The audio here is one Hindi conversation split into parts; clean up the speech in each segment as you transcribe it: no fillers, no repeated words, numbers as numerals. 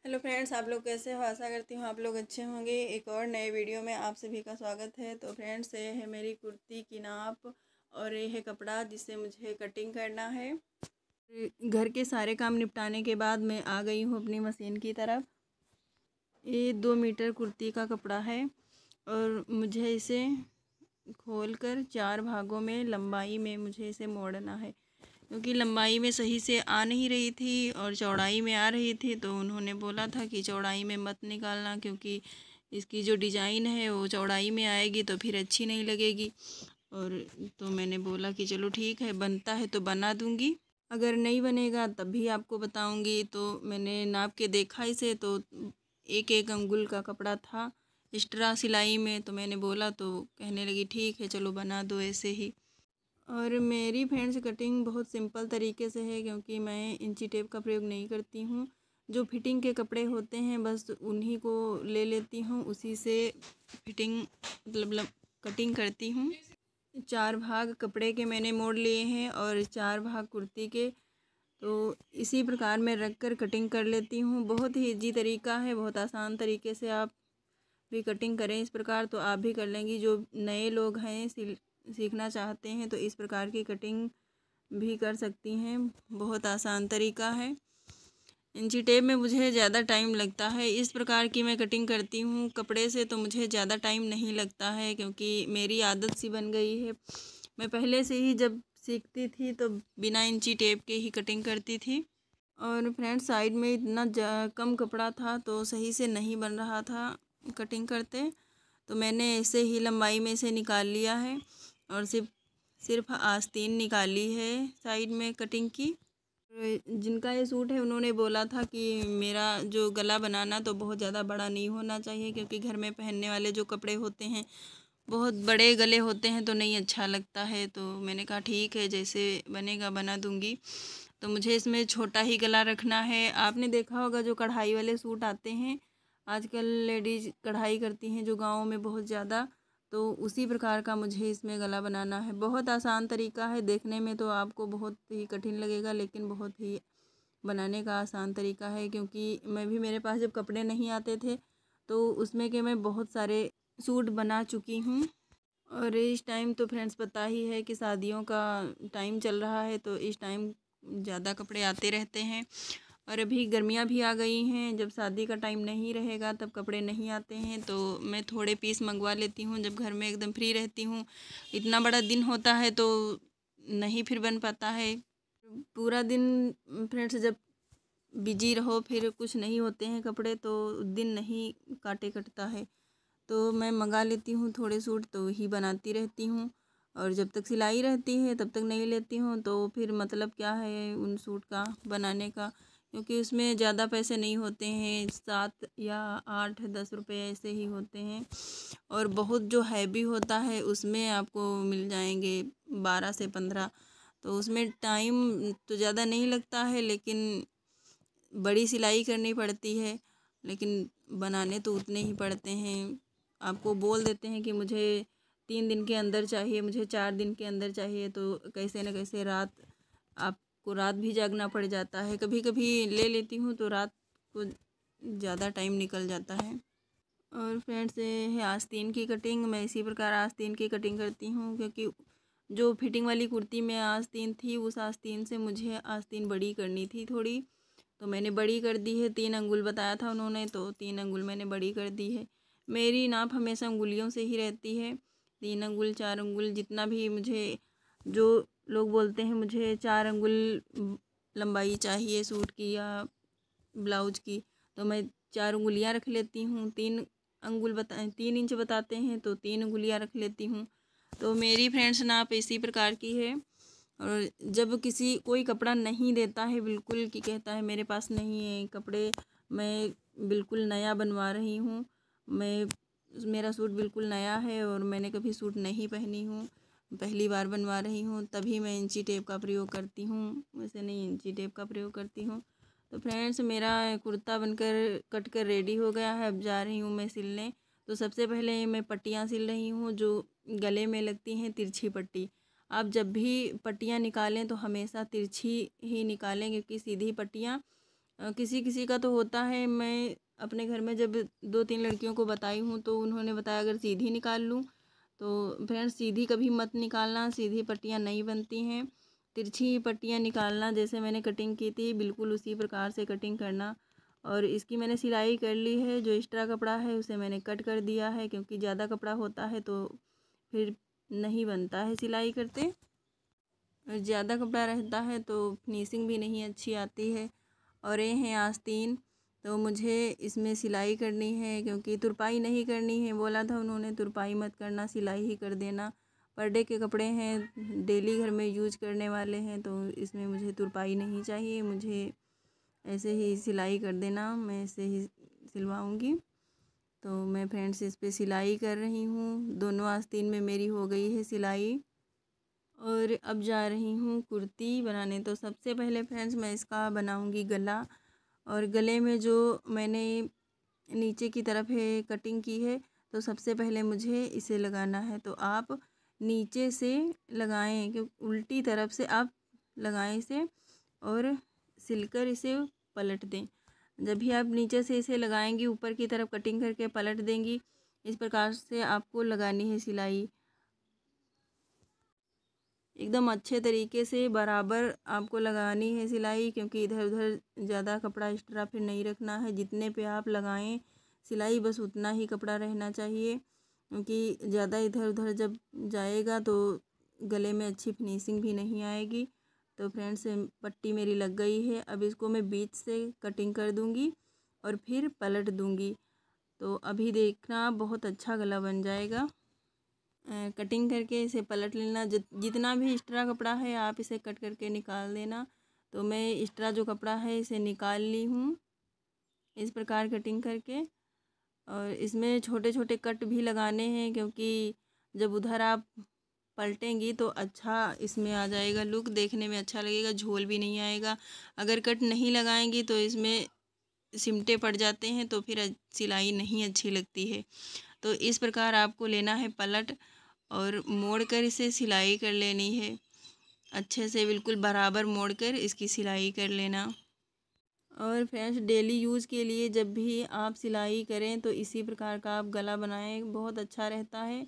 हेलो फ्रेंड्स, आप लोग कैसे हो? आशा करती हूँ आप लोग अच्छे होंगे। एक और नए वीडियो में आप सभी का स्वागत है। तो फ्रेंड्स, ये है मेरी कुर्ती की नाप और ये है कपड़ा जिससे मुझे कटिंग करना है। घर के सारे काम निपटाने के बाद मैं आ गई हूँ अपनी मशीन की तरफ। ये 2 मीटर कुर्ती का कपड़ा है और मुझे इसे खोलकर 4 भागों में लंबाई में मुझे इसे मोड़ना है, क्योंकि लंबाई में सही से आ नहीं रही थी और चौड़ाई में आ रही थी। तो उन्होंने बोला था कि चौड़ाई में मत निकालना, क्योंकि इसकी जो डिज़ाइन है वो चौड़ाई में आएगी तो फिर अच्छी नहीं लगेगी। और तो मैंने बोला कि चलो ठीक है, बनता है तो बना दूंगी, अगर नहीं बनेगा तब भी आपको बताऊंगी। तो मैंने नाप के देखा इसे, तो 1-1 अंगुल का कपड़ा था एक्स्ट्रा सिलाई में। तो मैंने बोला तो कहने लगी ठीक है चलो बना दो ऐसे ही। और मेरी फ्रेंड्स कटिंग बहुत सिंपल तरीके से है, क्योंकि मैं इंची टेप का प्रयोग नहीं करती हूँ। जो फिटिंग के कपड़े होते हैं बस उन्हीं को ले लेती हूँ, उसी से फिटिंग मतलब कटिंग करती हूँ। 4 भाग कपड़े के मैंने मोड़ लिए हैं और 4 भाग कुर्ती के। तो इसी प्रकार मैं रख कर कटिंग कर लेती हूँ। बहुत ही ईजी तरीका है, बहुत आसान तरीके से आप भी कटिंग करें इस प्रकार तो आप भी कर लेंगी। जो नए लोग हैं सीखना चाहते हैं तो इस प्रकार की कटिंग भी कर सकती हैं, बहुत आसान तरीका है। इंची टेप में मुझे ज़्यादा टाइम लगता है, इस प्रकार की मैं कटिंग करती हूँ। कपड़े से तो मुझे ज़्यादा टाइम नहीं लगता है, क्योंकि मेरी आदत सी बन गई है। मैं पहले से ही जब सीखती थी तो बिना इंची टेप के ही कटिंग करती थी। और फ्रेंड साइड में इतना कम कपड़ा था तो सही से नहीं बन रहा था कटिंग करते। तो मैंने ऐसे ही लंबाई में से निकाल लिया है और सिर्फ आस्तीन निकाली है साइड में कटिंग की। जिनका ये सूट है उन्होंने बोला था कि मेरा जो गला बनाना तो बहुत ज़्यादा बड़ा नहीं होना चाहिए, क्योंकि घर में पहनने वाले जो कपड़े होते हैं बहुत बड़े गले होते हैं तो नहीं अच्छा लगता है। तो मैंने कहा ठीक है, जैसे बनेगा बना दूंगी। तो मुझे इसमें छोटा ही गला रखना है। आपने देखा होगा जो कढ़ाई वाले सूट आते हैं, आजकल लेडीज़ कढ़ाई करती हैं जो गाँव में बहुत ज़्यादा, तो उसी प्रकार का मुझे इसमें गला बनाना है। बहुत आसान तरीका है, देखने में तो आपको बहुत ही कठिन लगेगा लेकिन बहुत ही बनाने का आसान तरीका है। क्योंकि मैं भी, मेरे पास जब कपड़े नहीं आते थे तो उसमें के मैं बहुत सारे सूट बना चुकी हूँ। और इस टाइम तो फ्रेंड्स पता ही है कि शादियों का टाइम चल रहा है, तो इस टाइम ज़्यादा कपड़े आते रहते हैं। और अभी गर्मियाँ भी आ गई हैं, जब शादी का टाइम नहीं रहेगा तब कपड़े नहीं आते हैं। तो मैं थोड़े पीस मंगवा लेती हूँ जब घर में एकदम फ्री रहती हूँ। इतना बड़ा दिन होता है तो नहीं फिर बन पाता है पूरा दिन। फ्रेंड्स जब बिजी रहो फिर कुछ नहीं होते हैं कपड़े तो दिन नहीं काटे कटता है। तो मैं मंगा लेती हूँ थोड़े सूट, तो ही बनाती रहती हूँ। और जब तक सिलाई रहती है तब तक नहीं लेती हूँ, तो फिर मतलब क्या है उन सूट का बनाने का, क्योंकि उसमें ज़्यादा पैसे नहीं होते हैं, 7 या 8-10 रुपये ऐसे ही होते हैं। और बहुत जो हैवी होता है उसमें आपको मिल जाएंगे 12 से 15। तो उसमें टाइम तो ज़्यादा नहीं लगता है, लेकिन बड़ी सिलाई करनी पड़ती है, लेकिन बनाने तो उतने ही पड़ते हैं। आपको बोल देते हैं कि मुझे 3 दिन के अंदर चाहिए, मुझे 4 दिन के अंदर चाहिए, तो कैसे न कैसे आपको रात भी जागना पड़ जाता है। कभी कभी ले लेती हूँ तो रात को ज़्यादा टाइम निकल जाता है। और फ्रेंड्स, ये है आस्तीन की कटिंग। मैं इसी प्रकार आस्तीन की कटिंग करती हूँ, क्योंकि जो फिटिंग वाली कुर्ती में आस्तीन थी उस आस्तीन से मुझे आस्तीन बड़ी करनी थी थोड़ी, तो मैंने बड़ी कर दी है। 3 अंगुल बताया था उन्होंने, तो 3 अंगुल मैंने बड़ी कर दी है। मेरी नाप हमेशा अंगुलियों से ही रहती है, 3 अंगुल 4 अंगुल जितना भी मुझे, जो लोग बोलते हैं मुझे 4 अंगुल लंबाई चाहिए सूट की या ब्लाउज की, तो मैं 4 उंगलियां रख लेती हूँ। 3 इंच बताते हैं तो 3 उंगलियां रख लेती हूँ। तो मेरी फ्रेंड्स नाप इसी प्रकार की है। और जब कोई कपड़ा नहीं देता है बिल्कुल, कि कहता है मेरे पास नहीं है कपड़े, मैं बिल्कुल नया बनवा रही हूँ, मेरा सूट बिल्कुल नया है और मैंने कभी सूट नहीं पहनी हूँ, पहली बार बनवा रही हूँ, तभी मैं इंची टेप का प्रयोग करती हूँ, वैसे नहीं इंची टेप का प्रयोग करती हूँ। तो फ्रेंड्स, मेरा कुर्ता बनकर कट कर रेडी हो गया है। अब जा रही हूँ मैं सिलने। तो सबसे पहले मैं पट्टियाँ सिल रही हूँ, जो गले में लगती हैं तिरछी पट्टी। आप जब भी पट्टियाँ निकालें तो हमेशा तिरछी ही निकालें, क्योंकि सीधी पट्टियाँ किसी किसी का तो होता है। मैं अपने घर में जब 2-3 लड़कियों को बताई हूँ तो उन्होंने बताया अगर सीधी निकाल लूँ तो फ्रेंड्स सीधी कभी मत निकालना, सीधी पट्टियाँ नहीं बनती हैं। तिरछी पट्टियाँ निकालना, जैसे मैंने कटिंग की थी बिल्कुल उसी प्रकार से कटिंग करना। और इसकी मैंने सिलाई कर ली है। जो एक्स्ट्रा कपड़ा है उसे मैंने कट कर दिया है, क्योंकि ज़्यादा कपड़ा होता है तो फिर नहीं बनता है सिलाई करते, और ज़्यादा कपड़ा रहता है तो फिनिशिंग भी नहीं अच्छी आती है। और ये हैं आस्तीन, तो मुझे इसमें सिलाई करनी है, क्योंकि तुरपाई नहीं करनी है। बोला था उन्होंने तुरपाई मत करना, सिलाई ही कर देना। पर डे के कपड़े हैं, डेली घर में यूज करने वाले हैं, तो इसमें मुझे तुरपाई नहीं चाहिए। मुझे ऐसे ही सिलाई कर देना, मैं ऐसे ही सिलवाऊँगी। तो मैं फ्रेंड्स इस पे सिलाई कर रही हूँ। दोनों आस्तीन में मेरी हो गई है सिलाई। और अब जा रही हूँ कुर्ती बनाने। तो सबसे पहले फ्रेंड्स मैं इसका बनाऊँगी गला। और गले में जो मैंने नीचे की तरफ है कटिंग की है, तो सबसे पहले मुझे इसे लगाना है। तो आप नीचे से लगाएं, क्योंकि उल्टी तरफ से आप लगाएं इसे, और सिलकर इसे पलट दें। जब भी आप नीचे से इसे लगाएंगी, ऊपर की तरफ कटिंग करके पलट देंगी। इस प्रकार से आपको लगानी है सिलाई, एकदम अच्छे तरीके से बराबर आपको लगानी है सिलाई, क्योंकि इधर उधर ज़्यादा कपड़ा एक्स्ट्रा फिर नहीं रखना है। जितने पे आप लगाएं सिलाई बस उतना ही कपड़ा रहना चाहिए, क्योंकि ज़्यादा इधर उधर जब जाएगा तो गले में अच्छी फिनिशिंग भी नहीं आएगी। तो फ्रेंड्स पट्टी मेरी लग गई है। अब इसको मैं बीच से कटिंग कर दूँगी और फिर पलट दूँगी। तो अभी देखना बहुत अच्छा गला बन जाएगा। कटिंग करके इसे पलट लेना। जितना भी एक्स्ट्रा कपड़ा है आप इसे कट करके निकाल देना। तो मैं एक्स्ट्रा जो कपड़ा है इसे निकाल ली हूँ इस प्रकार कटिंग करके। और इसमें छोटे छोटे कट भी लगाने हैं, क्योंकि जब उधर आप पलटेंगी तो अच्छा इसमें आ जाएगा लुक, देखने में अच्छा लगेगा, झोल भी नहीं आएगा। अगर कट नहीं लगाएंगी तो इसमें सिमटे पड़ जाते हैं, तो फिर सिलाई नहीं अच्छी लगती है। तो इस प्रकार आपको लेना है पलट और मोड़ कर इसे सिलाई कर लेनी है। अच्छे से बिल्कुल बराबर मोड़ कर इसकी सिलाई कर लेना। और फ्रेंड्स डेली यूज़ के लिए जब भी आप सिलाई करें तो इसी प्रकार का आप गला बनाएं, बहुत अच्छा रहता है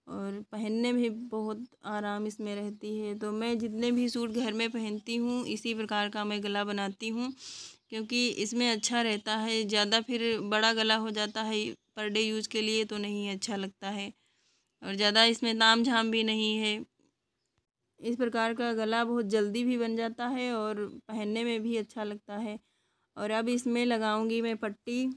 और पहनने में भी बहुत आराम इसमें रहती है। तो मैं जितने भी सूट घर में पहनती हूँ इसी प्रकार का मैं गला बनाती हूँ, क्योंकि इसमें अच्छा रहता है। ज़्यादा फिर बड़ा गला हो जाता है पर डे यूज़ के लिए तो नहीं अच्छा लगता है, और ज़्यादा इसमें ताम झाम भी नहीं है। इस प्रकार का गला बहुत जल्दी भी बन जाता है और पहनने में भी अच्छा लगता है। और अब इसमें लगाऊंगी मैं पट्टी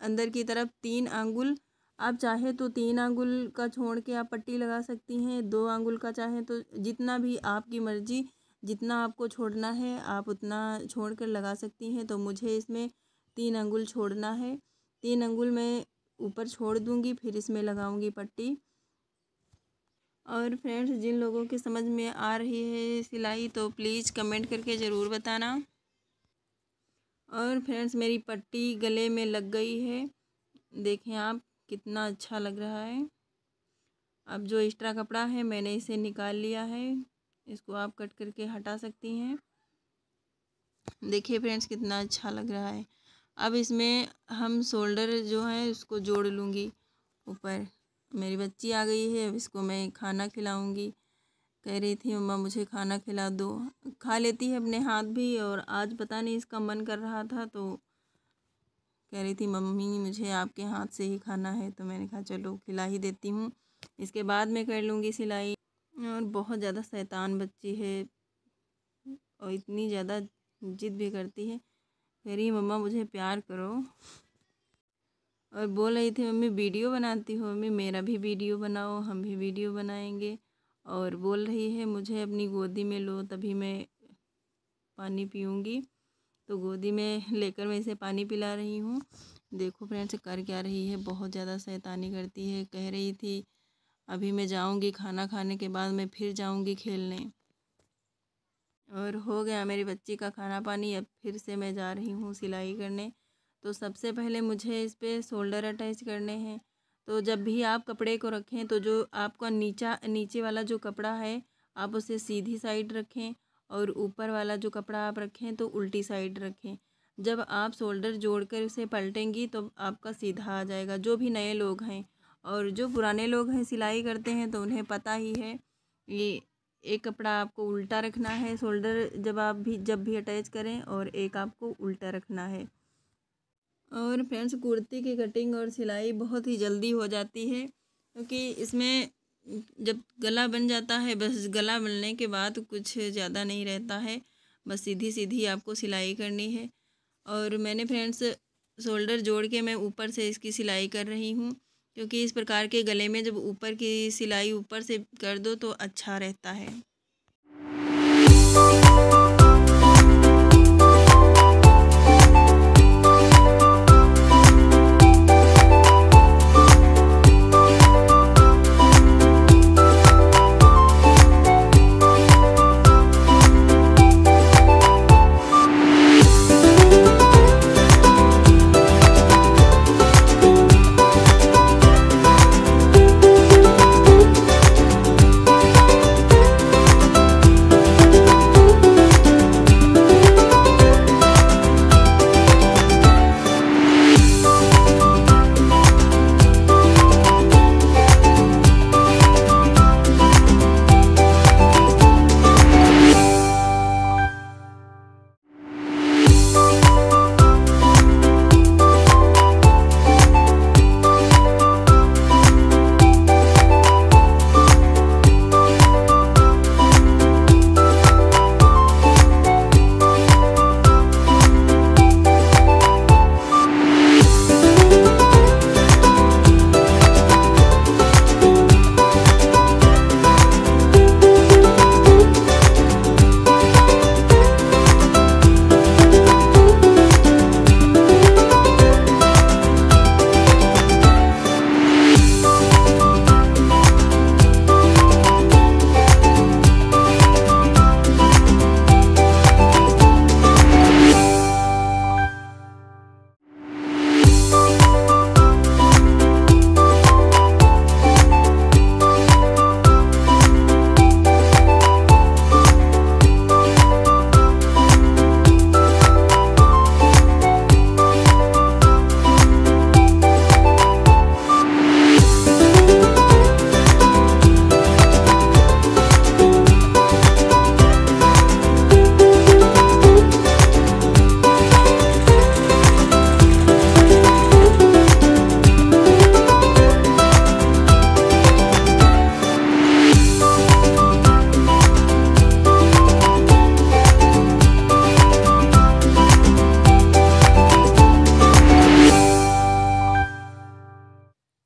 अंदर की तरफ 3 आंगुल। आप चाहे तो 3 आंगुल का छोड़ के आप पट्टी लगा सकती हैं, 2 आंगुल का चाहे तो, जितना भी आपकी मर्ज़ी, जितना आपको छोड़ना है आप उतना छोड़ कर लगा सकती हैं। तो मुझे इसमें 3 आंगुल छोड़ना है। 3 आंगुल मैं ऊपर छोड़ दूँगी, फिर इसमें लगाऊँगी पट्टी। और फ्रेंड्स जिन लोगों के समझ में आ रही है सिलाई तो प्लीज़ कमेंट करके ज़रूर बताना। और फ्रेंड्स मेरी पट्टी गले में लग गई है, देखें आप कितना अच्छा लग रहा है। अब जो एक्स्ट्रा कपड़ा है मैंने इसे निकाल लिया है, इसको आप कट करके हटा सकती हैं। देखिए फ्रेंड्स कितना अच्छा लग रहा है। अब इसमें हम शोल्डर जो है उसको जोड़ लूँगी ऊपर। मेरी बच्ची आ गई है, अब इसको मैं खाना खिलाऊँगी। कह रही थी मम्मा मुझे खाना खिला दो। खा लेती है अपने हाथ भी, और आज पता नहीं इसका मन कर रहा था तो कह रही थी मम्मी मुझे आपके हाथ से ही खाना है। तो मैंने कहा चलो खिला ही देती हूँ, इसके बाद मैं कर लूँगी सिलाई। और बहुत ज़्यादा शैतान बच्ची है और इतनी ज़्यादा जिद भी करती है, कह रही मम्मा मुझे प्यार करो। और बोल रही थी मम्मी वीडियो बनाती हो, मम्मी मेरा भी वीडियो बनाओ, हम भी वीडियो बनाएंगे। और बोल रही है मुझे अपनी गोदी में लो तभी मैं पानी पीऊँगी। तो गोदी में लेकर मैं इसे पानी पिला रही हूँ। देखो फ्रेंड्स कर क्या रही है, बहुत ज़्यादा शैतानी करती है। कह रही थी अभी मैं जाऊँगी, खाना खाने के बाद मैं फिर जाऊँगी खेलने। और हो गया मेरी बच्ची का खाना पानी। अब फिर से मैं जा रही हूँ सिलाई करने। तो सबसे पहले मुझे इस पर शोल्डर अटैच करने हैं। तो जब भी आप कपड़े को रखें तो जो आपका नीचे वाला जो कपड़ा है आप उसे सीधी साइड रखें, और ऊपर वाला जो कपड़ा आप रखें तो उल्टी साइड रखें। जब आप शोल्डर जोड़कर उसे पलटेंगी तो आपका सीधा आ जाएगा। जो भी नए लोग हैं और जो पुराने लोग हैं सिलाई करते हैं तो उन्हें पता ही है। ये एक कपड़ा आपको उल्टा रखना है शोल्डर जब भी अटैच करें, और एक आपको उल्टा रखना है। और फ्रेंड्स, कुर्ती की कटिंग और सिलाई बहुत ही जल्दी हो जाती है, क्योंकि इसमें जब गला बन जाता है, बस गला बनने के बाद कुछ ज़्यादा नहीं रहता है, बस सीधी सीधी आपको सिलाई करनी है। और मैंने फ्रेंड्स शोल्डर जोड़ के मैं ऊपर से इसकी सिलाई कर रही हूँ, क्योंकि इस प्रकार के गले में जब ऊपर की सिलाई ऊपर से कर दो तो अच्छा रहता है।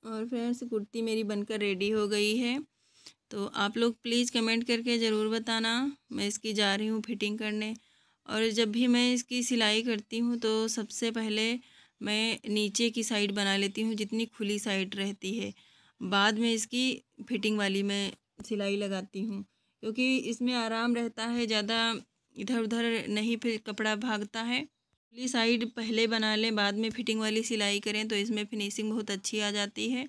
और फ्रेंड्स, कुर्ती मेरी बनकर रेडी हो गई है। तो आप लोग प्लीज़ कमेंट करके ज़रूर बताना। मैं इसकी जा रही हूँ फिटिंग करने। और जब भी मैं इसकी सिलाई करती हूँ तो सबसे पहले मैं नीचे की साइड बना लेती हूँ, जितनी खुली साइड रहती है। बाद में इसकी फिटिंग वाली मैं सिलाई लगाती हूँ, क्योंकि इसमें आराम रहता है, ज़्यादा इधर उधर नहीं फिर कपड़ा भागता है। खुली साइड पहले बना लें, बाद में फिटिंग वाली सिलाई करें तो इसमें फिनिशिंग बहुत अच्छी आ जाती है।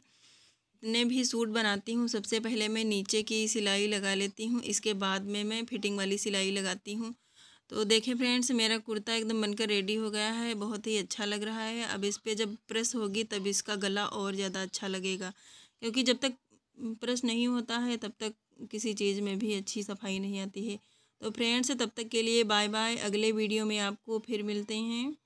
जितने भी सूट बनाती हूँ सबसे पहले मैं नीचे की सिलाई लगा लेती हूँ, इसके बाद में मैं फिटिंग वाली सिलाई लगाती हूँ। तो देखें फ्रेंड्स, मेरा कुर्ता एकदम बनकर रेडी हो गया है, बहुत ही अच्छा लग रहा है। अब इस पर जब प्रेस होगी तब इसका गला और ज़्यादा अच्छा लगेगा, क्योंकि जब तक प्रेस नहीं होता है तब तक किसी चीज़ में भी अच्छी सफाई नहीं आती है। तो फ्रेंड्स, तब तक के लिए बाय बाय। अगले वीडियो में आपको फिर मिलते हैं।